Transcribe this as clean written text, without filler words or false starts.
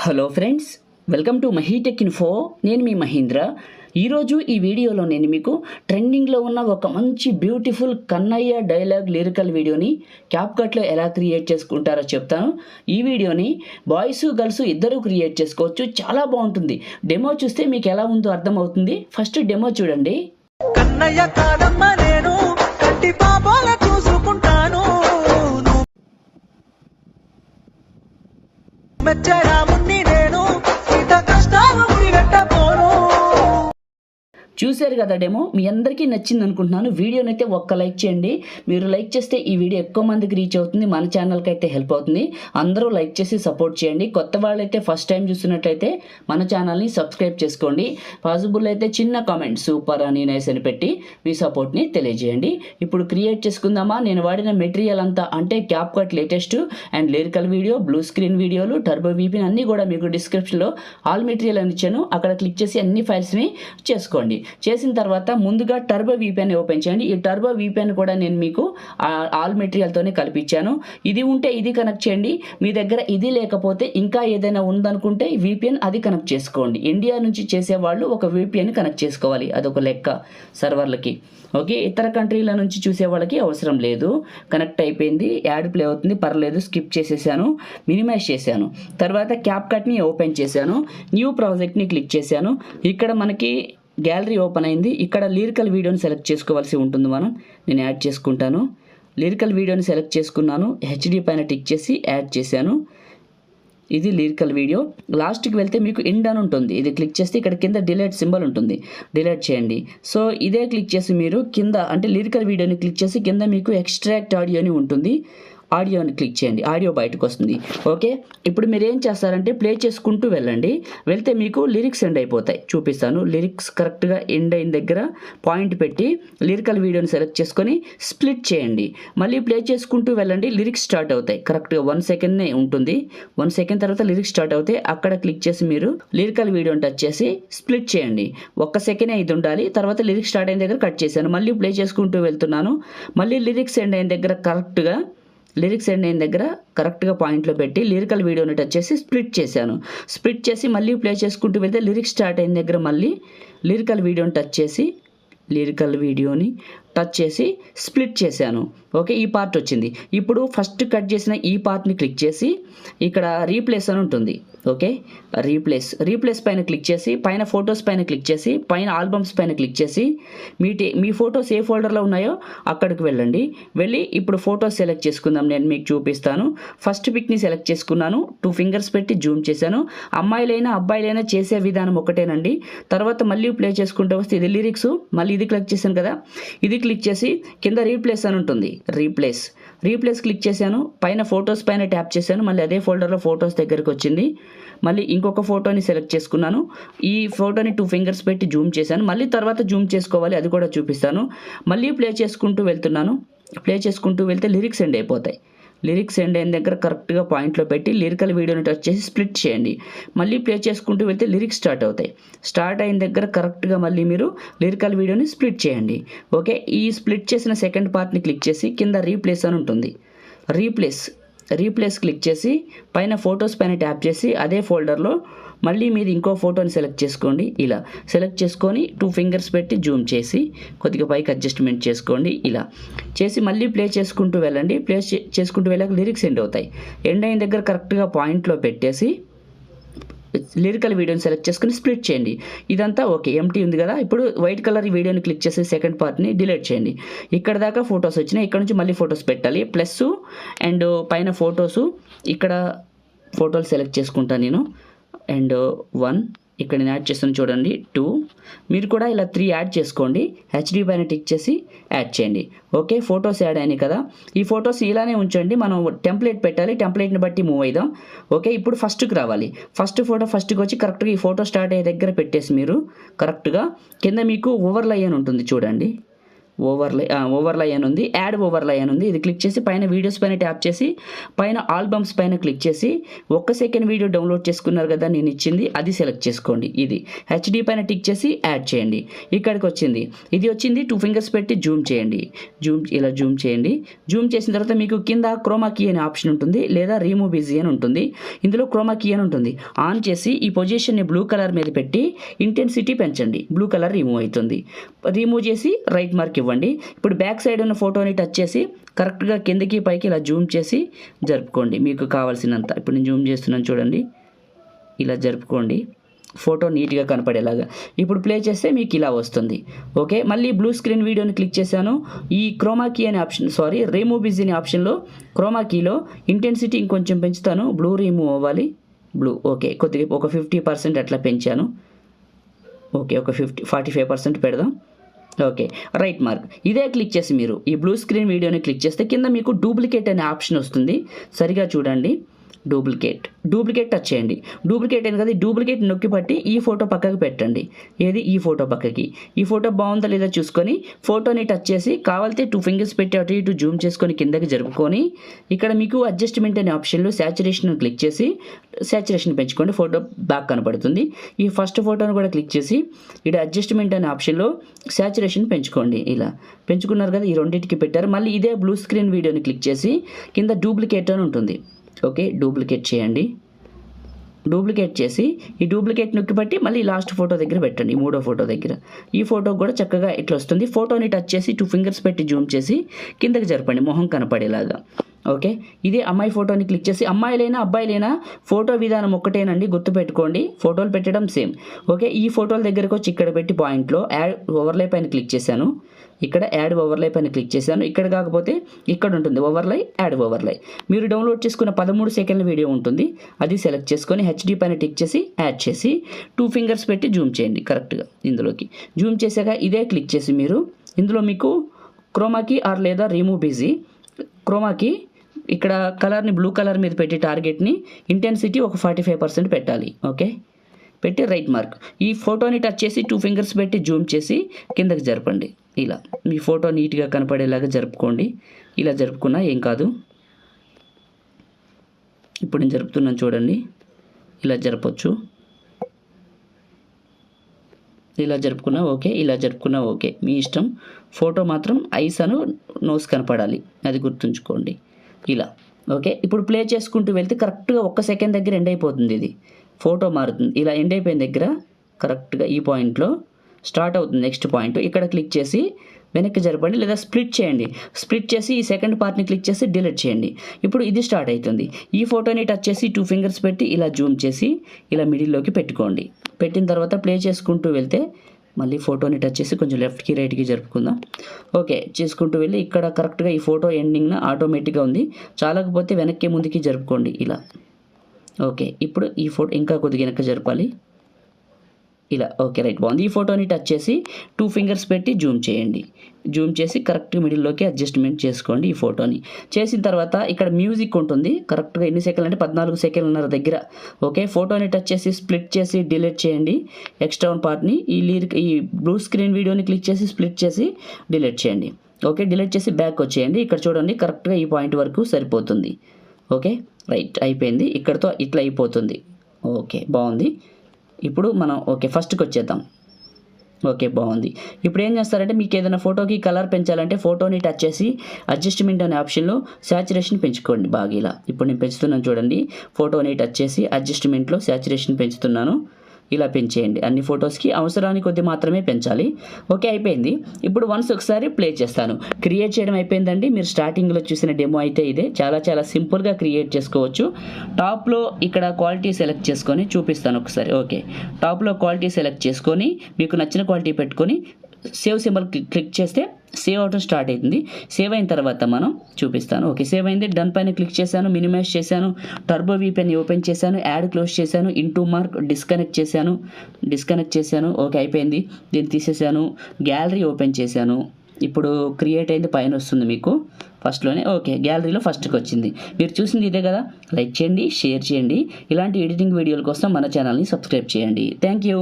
Hello friends, welcome to MahiTech info. నేను మీ మహీంద్ర. ఈరోజు ఈ వీడియోలో నేను మీకు ట్రెండింగ్లో ఉన్న ఒక మంచి బ్యూటిఫుల్ కన్నయ్య డైలాగ్ లిరికల్ వీడియోని క్యాప్కట్లో ఎలా క్రియేట్ చేసుకుంటారో చెప్తాను. ఈ వీడియోని బాయ్స్ గర్ల్స్ ఇద్దరు క్రియేట్ చేసుకోవచ్చు. చాలా బాగుంటుంది. డెమో చూస్తే మీకు ఎలా ఉందో అర్థమవుతుంది. ఫస్ట్ డెమో చూడండి. కన్నయ్య కాదమ్మ నేను కంటి పాపాల చూసుకుంటాను మెచ్చరాముణ్ణి నేను ఇంత కష్టాలు ముడిగట్టపోను. చూశారు కదా డెమో. మీ అందరికీ నచ్చింది అనుకుంటున్నాను. వీడియోనైతే ఒక్క లైక్ చేయండి. మీరు లైక్ చేస్తే ఈ వీడియో ఎక్కువ మందికి రీచ్ అవుతుంది, మన ఛానల్కి అయితే హెల్ప్ అవుతుంది. అందరూ లైక్ చేసి సపోర్ట్ చేయండి. కొత్త వాళ్ళైతే ఫస్ట్ టైం చూస్తున్నట్లయితే మన ఛానల్ని సబ్స్క్రైబ్ చేసుకోండి. పాసిబుల్ అయితే చిన్న కామెంట్ సూపర్ అని నైస్ అని పెట్టి మీ సపోర్ట్ని తెలియజేయండి. ఇప్పుడు క్రియేట్ చేసుకుందామా. నేను వాడిన మెటీరియల్ అంతా అంటే CapCut latest and lyrical video, blue screen వీడియోలు, టర్బో వీపీని అన్నీ కూడా మీకు డిస్క్రిప్షన్లో ఆల్ మెటీరియల్ అని ఇచ్చాను. అక్కడ క్లిక్ చేసి అన్ని ఫైల్స్ని చేసుకోండి. చేసిన తర్వాత ముందుగా టర్బో వీపీఎన్ ఓపెన్ చేయండి. ఈ టర్బో వీపీఎన్ కూడా నేను మీకు ఆల్ మెటీరియల్తోనే కల్పించాను. ఇది ఉంటే ఇది కనెక్ట్ చేయండి. మీ దగ్గర ఇది లేకపోతే ఇంకా ఏదైనా ఉందనుకుంటే వీపీఎన్ అది కనెక్ట్ చేసుకోండి. ఇండియా నుంచి చేసేవాళ్ళు ఒక వీపీఎన్ కనెక్ట్ చేసుకోవాలి, అదొక లెక్క సర్వర్లకి. ఓకే, ఇతర కంట్రీల నుంచి చూసే వాళ్ళకి అవసరం లేదు. కనెక్ట్ అయిపోయింది, యాడ్ ప్లే అవుతుంది, పర్లేదు. స్కిప్ చేసేసాను, మినిమైజ్ చేశాను. తర్వాత క్యాప్కట్ని ఓపెన్ చేశాను. న్యూ ప్రాజెక్ట్ని క్లిక్ చేశాను. ఇక్కడ మనకి గ్యాలరీ ఓపెన్ అయింది. ఇక్కడ లిరికల్ వీడియోని సెలెక్ట్ చేసుకోవాల్సి ఉంటుంది. నేను యాడ్ చేసుకుంటాను. లిరికల్ వీడియోని సెలెక్ట్ చేసుకున్నాను. హెచ్డి పైన టిక్ చేసి యాడ్ చేశాను. ఇది లిరికల్ వీడియో. లాస్ట్కి వెళ్తే మీకు ఎండ్ అని ఉంటుంది. ఇది క్లిక్ చేస్తే ఇక్కడ కింద డిలీట్ సింబల్ ఉంటుంది, డిలీట్ చేయండి. సో ఇదే క్లిక్ చేసి మీరు కింద అంటే లిరికల్ వీడియోని క్లిక్ చేసి కింద మీకు ఎక్స్ట్రాక్ట్ ఆడియో అని ఉంటుంది. ఆడియోని క్లిక్ చేయండి, ఆడియో బయటకు వస్తుంది. ఓకే, ఇప్పుడు మీరు ఏం చేస్తారంటే ప్లే చేసుకుంటూ వెళ్ళండి. వెళ్తే మీకు లిరిక్స్ ఎండ్ అయిపోతాయి. చూపిస్తాను. లిరిక్స్ కరెక్ట్గా ఎండ్ అయిన దగ్గర పాయింట్ పెట్టి లిరికల్ వీడియోని సెలెక్ట్ చేసుకొని స్ప్లిట్ చేయండి. మళ్ళీ ప్లే చేసుకుంటూ వెళ్ళండి. లిరిక్స్ స్టార్ట్ అవుతాయి. కరెక్ట్గా 1 సెకండ్నే ఉంటుంది. 1 సెకండ్ తర్వాత లిరిక్స్ స్టార్ట్ అవుతాయి. అక్కడ క్లిక్ చేసి మీరు లిరికల్ వీడియోని టచ్ చేసి స్ప్లిట్ చేయండి. 1 సెకండ్ ఇది ఉండాలి. తర్వాత లిరిక్స్ స్టార్ట్ అయిన దగ్గర కట్ చేశాను. మళ్ళీ ప్లే చేసుకుంటూ వెళ్తున్నాను. మళ్ళీ లిరిక్స్ ఎండ్ అయిన దగ్గర కరెక్ట్గా పాయింట్లో పెట్టి లిరికల్ వీడియోని టచ్ చేసి స్ప్లిట్ చేశాను. స్ప్లిట్ చేసి మళ్ళీ ప్లే చేసుకుంటూ వెళ్తే లిరిక్స్ స్టార్ట్ అయిన దగ్గర మళ్ళీ లిరికల్ వీడియోని టచ్ చేసి స్ప్లిట్ చేశాను. ఓకే, ఈ పార్ట్ వచ్చింది. ఇప్పుడు ఫస్ట్ కట్ చేసిన ఈ పార్ట్ని క్లిక్ చేసి ఇక్కడ రీప్లేస్ అని ఉంటుంది. ఓకే, రీప్లేస్ పైన క్లిక్ చేసి పైన ఫొటోస్ పైన క్లిక్ చేసి పైన ఆల్బమ్స్ పైన క్లిక్ చేసి మీ ఫొటోస్ ఏ ఫోల్డర్లో ఉన్నాయో అక్కడికి వెళ్ళండి. వెళ్ళి ఇప్పుడు ఫొటోస్ సెలెక్ట్ చేసుకుందాం. నేను మీకు చూపిస్తాను. ఫస్ట్ పిక్ని సెలెక్ట్ చేసుకున్నాను. 2 ఫింగర్స్ పెట్టి జూమ్ చేశాను. అమ్మాయిలైనా అబ్బాయిలైనా చేసే విధానం ఒకటేనండి. తర్వాత మళ్ళీ ప్లే చేసుకుంటూ వస్తే ఇది లిరిక్స్. మళ్ళీ ఇది క్లిక్ చేశాను కదా, ఇది క్లిక్ చేసి కింద రీప్లేస్ అని ఉంటుంది. రీప్లేస్ క్లిక్ చేశాను. పైన ఫొటోస్ పైన ట్యాప్ చేశాను. మళ్ళీ అదే ఫోల్డర్లో ఫొటోస్ దగ్గరికి వచ్చింది. మళ్ళీ ఇంకొక ఫోటోని సెలెక్ట్ చేసుకున్నాను. ఈ ఫోటోని 2 ఫింగర్స్ పెట్టి జూమ్ చేశాను. మళ్ళీ తర్వాత జూమ్ చేసుకోవాలి, అది కూడా చూపిస్తాను. మళ్ళీ ప్లే చేసుకుంటూ వెళ్తున్నాను. ప్లే చేసుకుంటూ వెళ్తే లిరిక్స్ ఎండ్ అయిపోతాయి. లిరిక్స్ ఎండ్ అయిన దగ్గర కరెక్ట్గా పాయింట్లో పెట్టి లిరికల్ వీడియోని టచ్ చేసి స్ప్లిట్ చేయండి. మళ్ళీ ప్లే చేసుకుంటూ వెళ్తే లిరిక్స్ స్టార్ట్ అవుతాయి. స్టార్ట్ అయిన దగ్గర కరెక్ట్గా మళ్ళీ మీరు లిరికల్ వీడియోని స్ప్లిట్ చేయండి. ఓకే, ఈ స్ప్లిట్ చేసిన సెకండ్ పార్ట్ని క్లిక్ చేసి కింద రీప్లేస్ అని ఉంటుంది. రీప్లేస్ క్లిక్ చేసి పైన ఫొటోస్ పైన ట్యాప్ చేసి అదే ఫోల్డర్లో మళ్ళీ మీరు ఇంకో ఫోటోని సెలెక్ట్ చేసుకోండి. ఇలా సెలెక్ట్ చేసుకొని 2 ఫింగర్స్ పెట్టి జూమ్ చేసి కొద్దిగా పైకి అడ్జస్ట్మెంట్ చేసుకోండి. ఇలా చేసి మళ్ళీ ప్లే చేసుకుంటూ వెళ్ళండి. ప్లే చేసుకుంటూ వెళ్ళాక లిరిక్స్ ఎండ్ అవుతాయి. ఎండ్ అయిన దగ్గర కరెక్ట్గా పాయింట్లో పెట్టేసి లిరికల్ వీడియోని సెలెక్ట్ చేసుకుని స్ప్లిట్ చేయండి. ఇదంతా ఓకే, ఎంటీ ఉంది కదా. ఇప్పుడు వైట్ కలర్ వీడియోని క్లిక్ చేసి సెకండ్ పార్ట్ని డిలీట్ చేయండి. ఇక్కడ దాకా ఫొటోస్ వచ్చినాయి. ఇక్కడ నుంచి మళ్ళీ ఫొటోస్ పెట్టాలి. ప్లస్ అండ్ పైన ఫొటోస్, ఇక్కడ ఫోటోలు సెలెక్ట్ చేసుకుంటాను నేను. అండ్ 1 ఇక్కడ నేను యాడ్ చేస్తాను చూడండి. 2 మీరు కూడా ఇలా 3 యాడ్ చేసుకోండి. హెచ్డి పైన టిక్ చేసి యాడ్ చేయండి. ఓకే, ఫొటోస్ యాడ్ అయినాయి కదా. ఈ ఫొటోస్ ఇలానే ఉంచండి. మనం టెంప్లెట్ పెట్టాలి. టెంప్లెట్ని బట్టి మూవ్ అయిదాం. ఓకే, ఇప్పుడు ఫస్ట్కి రావాలి. ఫస్ట్కి వచ్చి కరెక్ట్గా ఈ ఫోటో స్టార్ట్ అయ్యే దగ్గర పెట్టేసి మీరు కరెక్ట్గా కింద మీకు ఓవర్లై అని ఉంటుంది చూడండి. ఓవర్లై అని ఉంది, యాడ్ ఓవర్లై అని ఉంది. ఇది క్లిక్ చేసి పైన వీడియోస్ పైన ట్యాప్ చేసి పైన ఆల్బమ్స్ పైన క్లిక్ చేసి 1 సెకండ్ వీడియో డౌన్లోడ్ చేసుకున్నారు కదా నేను ఇచ్చింది, అది సెలెక్ట్ చేసుకోండి. ఇది హెచ్డి పైన టిక్ చేసి యాడ్ చేయండి. ఇక్కడికి వచ్చింది, ఇది వచ్చింది. 2 ఫింగర్స్ పెట్టి జూమ్ చేయండి. ఇలా జూమ్ చేయండి. జూమ్ చేసిన తర్వాత మీకు కింద క్రోమా కీ అనే ఆప్షన్ ఉంటుంది, లేదా రిమూవ్ బిజీ అని ఉంటుంది. ఇందులో క్రోమా కీ అని ఉంటుంది. ఆన్ చేసి ఈ పొజిషన్ని బ్లూ కలర్ మీద పెట్టి ఇంటెన్సిటీ పెంచండి. బ్లూ కలర్ రిమూవ్ అవుతుంది. రిమూవ్ చేసి రైట్ మార్క్ ఇవ్వండి. ఇప్పుడు బ్యాక్ సైడ్ ఉన్న ఫోటోని టచ్ చేసి కరెక్ట్గా కిందకి పైకి ఇలా జూమ్ చేసి జరుపుకోండి మీకు కావాల్సినంత. ఇప్పుడు నేను జూమ్ చేస్తున్నాను చూడండి, ఇలా జరుపుకోండి ఫోటో నీట్గా కనపడేలాగా. ఇప్పుడు ప్లే చేస్తే మీకు ఇలా వస్తుంది. ఓకే, మళ్ళీ బ్లూ స్క్రీన్ వీడియోని క్లిక్ చేశాను. ఈ క్రోమా కీ అనే ఆప్షన్, రిమూవ్ బిజీ అనే ఆప్షన్లో క్రోమా కీలో ఇంటెన్సిటీ ఇంకొంచెం పెంచుతాను. బ్లూ రిమూవ్ అవ్వాలి. బ్లూ ఓకే, కొద్దిగా ఒక 50% అట్లా పెంచాను. ఓకే, ఒక 45% పెడదాం. Okay, right mark. ఇదే క్లిక్ చేసి మీరు ఈ బ్లూ స్క్రీన్ వీడియోని క్లిక్ చేస్తే కింద మీకు డూప్లికేట్ అనే ఆప్షన్ వస్తుంది. సరిగా చూడండి, డూప్లికేట్ టచ్ చేయండి. డూప్లికేట్ అయింది కదా, డూప్లికేట్ నొక్కి పట్టి ఈ ఫోటో పక్కకి పెట్టండి. ఏది ఈ ఫోటో పక్కకి. ఈ ఫోటో బాగుందా లేదా చూసుకొని ఫోటోని టచ్ చేసి కావాలితే 2 ఫింగర్స్ పెట్టి అటు ఇటు జూమ్ చేసుకొని కిందకి జరుపుకొని ఇక్కడ మీకు అడ్జస్ట్మెంట్ అనే ఆప్షన్లో శాచురేషన్ క్లిక్ చేసి శాచురేషన్ పెంచుకోండి. ఫోటో బాగా కనపడుతుంది. ఈ ఫస్ట్ ఫోటోని కూడా క్లిక్ చేసి ఇక్కడ అడ్జస్ట్మెంట్ అనే ఆప్షన్లో శాచురేషన్ పెంచుకోండి. ఇలా పెంచుకున్నారు కదా, ఈ రెండింటికి పెట్టారు. మళ్ళీ ఇదే బ్లూ స్క్రీన్ వీడియోని క్లిక్ చేసి కింద డూప్లికేట్ అని ఉంటుంది. ఓకే, డూప్లికేట్ చేయండి. డూప్లికేట్ చేసి ఈ డూప్లికేట్ నొక్కి పట్టి మళ్ళీ లాస్ట్ ఫోటో దగ్గర పెట్టండి, 3వ ఫోటో దగ్గర. ఈ ఫోటో కూడా చక్కగా ఇట్లా వస్తుంది. ఫోటోని టచ్ చేసి 2 ఫింగర్స్ పెట్టి జూమ్ చేసి కిందకి జరపండి మొహం కనపడేలాగా. ఓకే, ఇదే అమ్మాయి ఫోటోని క్లిక్ చేసి, అమ్మాయిలైనా అబ్బాయిలైనా ఫోటో విధానం ఒక్కటేనండి, గుర్తుపెట్టుకోండి. ఫోటోలు పెట్టడం సేమ్. ఓకే, ఈ ఫోటోల దగ్గరకు వచ్చి ఇక్కడ పెట్టి పాయింట్లో యాడ్ ఓవర్లై పైన క్లిక్ చేశాను. ఇక్కడ యాడ్ ఓవర్లై పైన క్లిక్ చేశాను. ఇక్కడ కాకపోతే ఇక్కడ ఉంటుంది ఓవర్లై, యాడ్ ఓవర్లై. మీరు డౌన్లోడ్ చేసుకున్న 13 సెకండ్ల వీడియో ఉంటుంది, అది సెలెక్ట్ చేసుకొని హెచ్డి పైన టిక్ చేసి యాడ్ చేసి 2 ఫింగర్స్ పెట్టి జూమ్ చేయండి కరెక్ట్గా ఇందులోకి. జూమ్ చేశాక ఇదే క్లిక్ చేసి మీరు ఇందులో మీకు క్రోమాకి లేదా రిమూవ్ బిజీ క్రోమాకి ఇక్కడ కలర్ని బ్లూ కలర్ మీద పెట్టి టార్గెట్ని ఇంటెన్సిటీ ఒక 45% పెట్టాలి. ఓకే, పెట్టి రైట్ మార్క్. ఈ ఫోటోని టచ్ చేసి 2 ఫింగర్స్ పెట్టి జూమ్ చేసి కిందకి జరపండి. ఇలా మీ ఫోటో నీట్గా కనపడేలాగా జరుపుకోండి. ఇలా జరుపుకున్నా ఏం కాదు. ఇప్పుడు నేను జరుపుతున్నాను చూడండి, ఇలా జరపచ్చు. ఇలా జరుపుకున్నా ఓకే, ఇలా జరుపుకున్నా ఓకే, మీ ఇష్టం. ఫోటో మాత్రం ఐస్ అను నోస్ కనపడాలి, అది గుర్తుంచుకోండి. ఇలా ఓకే, ఇప్పుడు ప్లే చేసుకుంటూ వెళ్తే కరెక్ట్గా 1 సెకండ్ దగ్గర ఎండ్ అయిపోతుంది. ఇది ఫోటో మారుతుంది. ఇలా ఎండ్ అయిపోయిన దగ్గర కరెక్ట్గా ఈ పాయింట్లో స్టార్ట్ అవుతుంది నెక్స్ట్ పాయింట్. ఇక్కడ క్లిక్ చేసి వెనక్కి జరపండి లేదా స్ప్లిట్ చేయండి. స్ప్లిట్ చేసి ఈ సెకండ్ పార్ట్ని క్లిక్ చేసి డిలీట్ చేయండి. ఇప్పుడు ఇది స్టార్ట్ అవుతుంది. ఈ ఫోటోని టచ్ చేసి 2 ఫింగర్స్ పెట్టి ఇలా జూమ్ చేసి ఇలా మిడిల్లోకి పెట్టుకోండి. పెట్టిన తర్వాత ప్లే చేసుకుంటూ వెళ్తే మళ్ళీ ఫోటోని టచ్ చేసి కొంచెం లెఫ్ట్కి రైట్కి జరుపుకుందాం. ఓకే, చేసుకుంటూ వెళ్ళి ఇక్కడ కరెక్ట్గా ఈ ఫోటో ఎండింగ్న ఆటోమేటిక్గా ఉంది. చాలకపోతే వెనక్కి ముందుకి జరుపుకోండి ఇలా. ఓకే, ఇప్పుడు ఈ ఫోటో ఇంకా కొద్దిగా వెనక్కి జరపాలి. ఇలా ఓకే, రైట్, బాగుంది. ఈ ఫోటోని టచ్ చేసి 2 ఫింగర్స్ పెట్టి జూమ్ చేయండి. జూమ్ చేసి కరెక్ట్ మిడిల్లోకి అడ్జస్ట్మెంట్ చేసుకోండి ఈ ఫోటోని. చేసిన తర్వాత ఇక్కడ మ్యూజిక్ ఉంటుంది. కరెక్ట్గా ఎన్ని సెకండ్లు అంటే 14 సెకండ్లున్నర దగ్గర. ఓకే, ఫోటోని టచ్ చేసి స్ప్లిట్ చేసి డిలీట్ చేయండి ఎక్స్ట్రా పార్ట్ని. ఈ బ్లూ స్క్రీన్ వీడియోని క్లిక్ చేసి స్ప్లిట్ చేసి డిలీట్ చేయండి. ఓకే, డిలీట్ చేసి బ్యాక్ వచ్చేయండి. ఇక్కడ చూడండి కరెక్ట్గా ఈ పాయింట్ వరకు సరిపోతుంది. ఓకే, రైట్, అయిపోయింది. ఇక్కడతో ఇట్లా అయిపోతుంది. ఓకే, బాగుంది. ఇప్పుడు మనం ఓకే ఫస్ట్కి వచ్చేద్దాం. ఓకే, బాగుంది. ఇప్పుడు ఏం చేస్తారంటే మీకు ఏదైనా ఫోటోకి కలర్ పెంచాలంటే ఫోటోని టచ్ చేసి అడ్జస్ట్మెంట్ అనే ఆప్షన్లో శాచురేషన్ పెంచుకోండి బాగా. ఇలా ఇప్పుడు నేను పెంచుతున్నాను చూడండి. ఫోటోని టచ్ చేసి అడ్జస్ట్మెంట్లో శాచురేషన్ పెంచుతున్నాను. ఇలా పెంచేయండి. అన్ని ఫొటోస్కి అవసరానికి కొద్ది మాత్రమే పెంచాలి. ఓకే, అయిపోయింది. ఇప్పుడు ఒకసారి ప్లే చేస్తాను. క్రియేట్ చేయడం అయిపోయిందండి. మీరు స్టార్టింగ్లో చూసిన డెమో అయితే ఇదే. చాలా సింపుల్గా క్రియేట్ చేసుకోవచ్చు. టాప్లో ఇక్కడ క్వాలిటీ సెలెక్ట్ చేసుకొని చూపిస్తాను ఒకసారి. ఓకే, టాప్లో క్వాలిటీ సెలెక్ట్ చేసుకొని మీకు నచ్చిన క్వాలిటీ పెట్టుకొని సేవ్ సింబల్ క్లిక్ చేస్తే సేవ్ అవటం స్టార్ట్ అవుతుంది. సేవ్ అయిన తర్వాత మనం చూపిస్తాను. ఓకే, సేవ్ అయింది. డన్ పైన క్లిక్ చేశాను, మినిమైజ్ చేశాను, టర్బో వీపెన్ ఓపెన్ చేశాను, యాడ్ క్లోజ్ చేశాను, ఇంటూ మార్క్ డిస్కనెక్ట్ చేశాను. ఓకే, అయిపోయింది. దీన్ని తీసేసాను, గ్యాలరీ ఓపెన్ చేశాను. ఇప్పుడు క్రియేట్ అయింది పైన వస్తుంది మీకు ఫస్ట్లోనే. ఓకే, గ్యాలరీలో ఫస్ట్కి వచ్చింది. మీరు చూసింది ఇదే కదా. లైక్ చేయండి, షేర్ చేయండి. ఇలాంటి ఎడిటింగ్ వీడియోల కోసం మన ఛానల్ని సబ్స్క్రైబ్ చేయండి. Thank you.